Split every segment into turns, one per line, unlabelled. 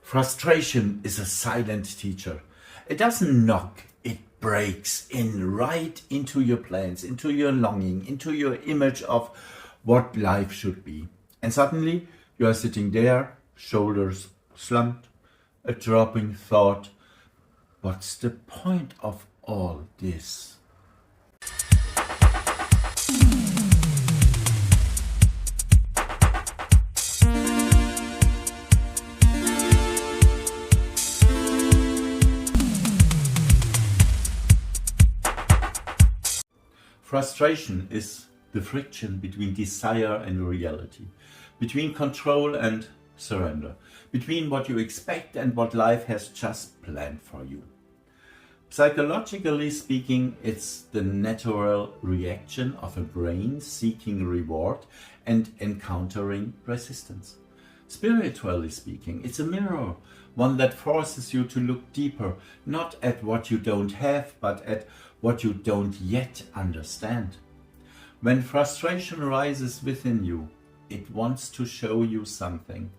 Frustration is a silent teacher. It doesn't knock, it breaks in right into your plans, into your longing, into your image of what life should be. And suddenly you are sitting there, shoulders slumped, a dropping thought. What's the point of all this? Frustration is the friction between desire and reality, between control and surrender, between what you expect and what life has just planned for you. Psychologically speaking, it's the natural reaction of a brain seeking reward and encountering resistance. Spiritually speaking, it's a mirror, one that forces you to look deeper, not at what you don't have, but at what you don't yet understand. When frustration rises within you, it wants to show you something,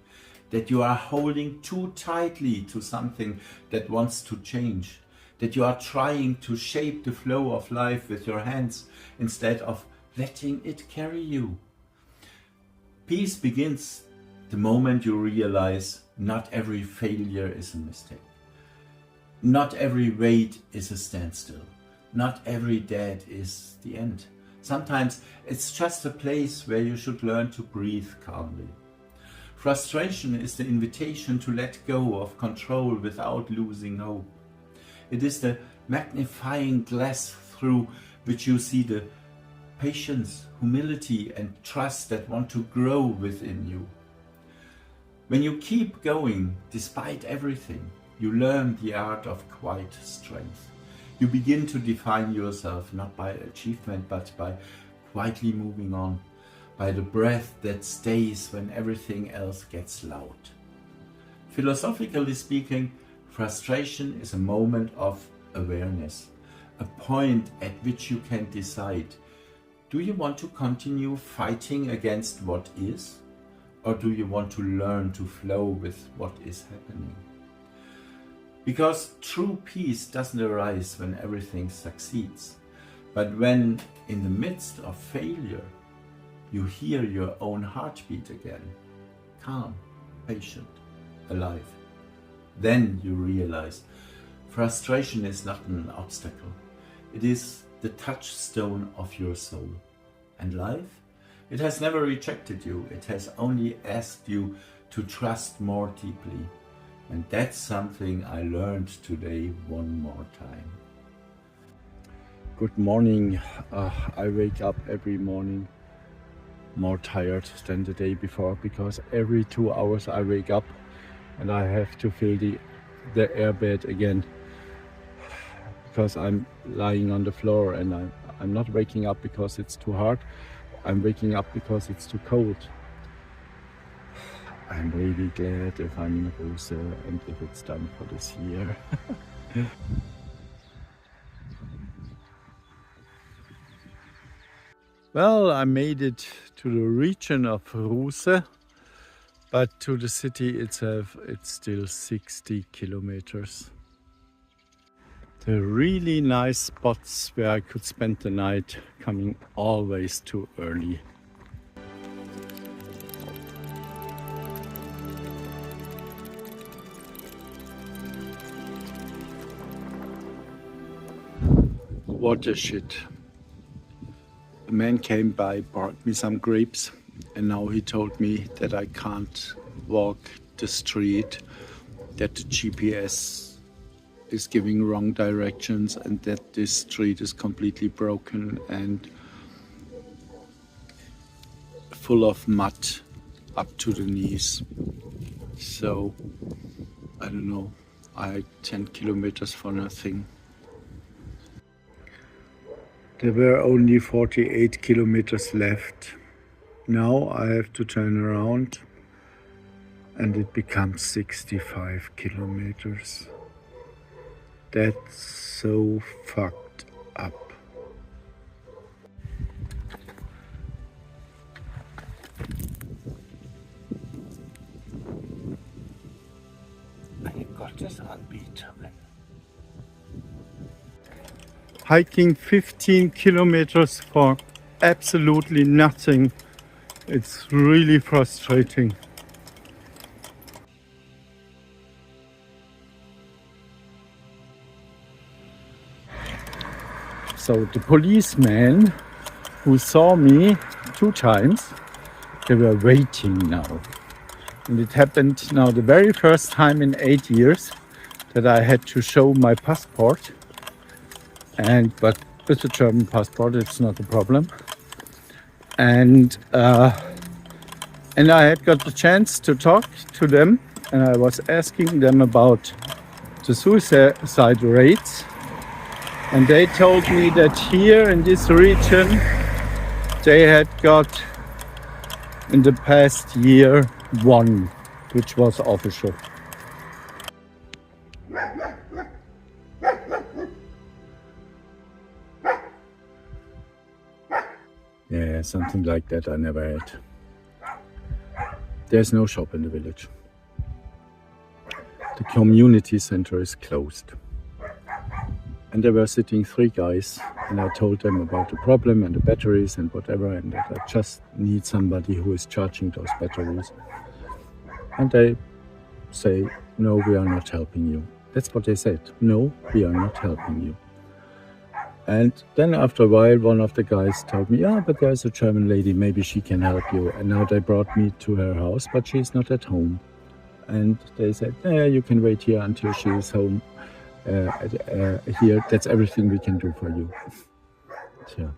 that you are holding too tightly to something that wants to change, that you are trying to shape the flow of life with your hands instead of letting it carry you. Peace begins the moment you realize not every failure is a mistake. Not every wait is a standstill. Not every dead is the end. Sometimes it's just a place where you should learn to breathe calmly. Frustration is the invitation to let go of control without losing hope. It is the magnifying glass through which you see the patience, humility, and trust that want to grow within you. When you keep going despite everything, you learn the art of quiet strength. You begin to define yourself not by achievement but by quietly moving on, by the breath that stays when everything else gets loud. Philosophically speaking, frustration is a moment of awareness, a point at which you can decide, do you want to continue fighting against what is, or do you want to learn to flow with what is happening? Because true peace doesn't arise when everything succeeds, but when, in the midst of failure, you hear your own heartbeat again, calm, patient, alive. Then you realize frustration is not an obstacle. It is the touchstone of your soul. And life? It has never rejected you. It has only asked you to trust more deeply. And that's something I learned today one more time. Good morning. I wake up every morning more tired than the day before, because every 2 hours I wake up and I have to fill the airbed again, because I'm lying on the floor, and I'm not waking up because it's too hard. I'm waking up because it's too cold. I'm really glad if I'm in Ruse and if it's done for this year. Well, I made it to the region of Ruse, but to the city itself it's still 60 kilometers. The really nice spots where I could spend the night coming always too early. What a shit. A man came by, brought me some grapes, and now he told me that I can't walk the street, that the GPS is giving wrong directions, and that this street is completely broken and full of mud up to the knees. So, I don't know, I had 10 kilometers for nothing. There were only 48 kilometers left. Now I have to turn around and it becomes 65 kilometers. That's so fucked up. ist Anbieterin.
Hiking 15 kilometers for absolutely nothing. It's really frustrating. So the policemen who saw me 2 times, they were waiting now. And it happened now the very first time in 8 years that I had to show my passport. But with the German passport, it's not a problem. And I had got the chance to talk to them, and I was asking them about the suicide rates. And they told me that here in this region, they had got in the past year 1, which was official. Yeah, something like that I never had. There's no shop in the village. The community center is closed. And there were sitting 3 guys, and I told them about the problem and the batteries and whatever, and that I just need somebody who is charging those batteries. And they say, no, we are not helping you. That's what they said. No, we are not helping you. And then after a while, one of the guys told me, yeah, but there's a German lady, maybe she can help you. And now they brought me to her house, but she's not at home. And they said, yeah, you can wait here until she is home. Here, that's everything we can do for you. Tja,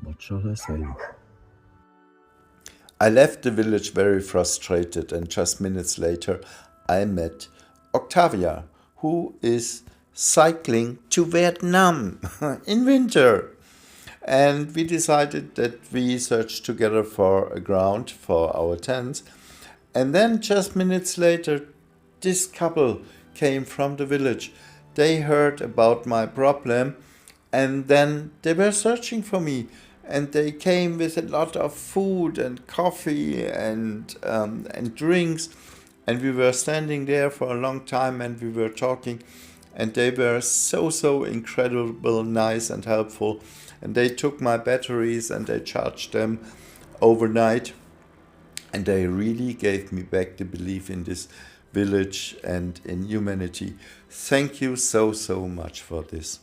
what shall I say?
I left the village very frustrated, and just minutes later I met Octavia, who is cycling to Vietnam in winter. And we decided that we searched together for a ground for our tents. And then just minutes later, this couple came from the village. They heard about my problem, and then they were searching for me. And they came with a lot of food and coffee and drinks. And we were standing there for a long time, and we were talking. And they were so incredible, nice and helpful. And they took my batteries and they charged them overnight. And they really gave me back the belief in this village and in humanity. Thank you so much for this.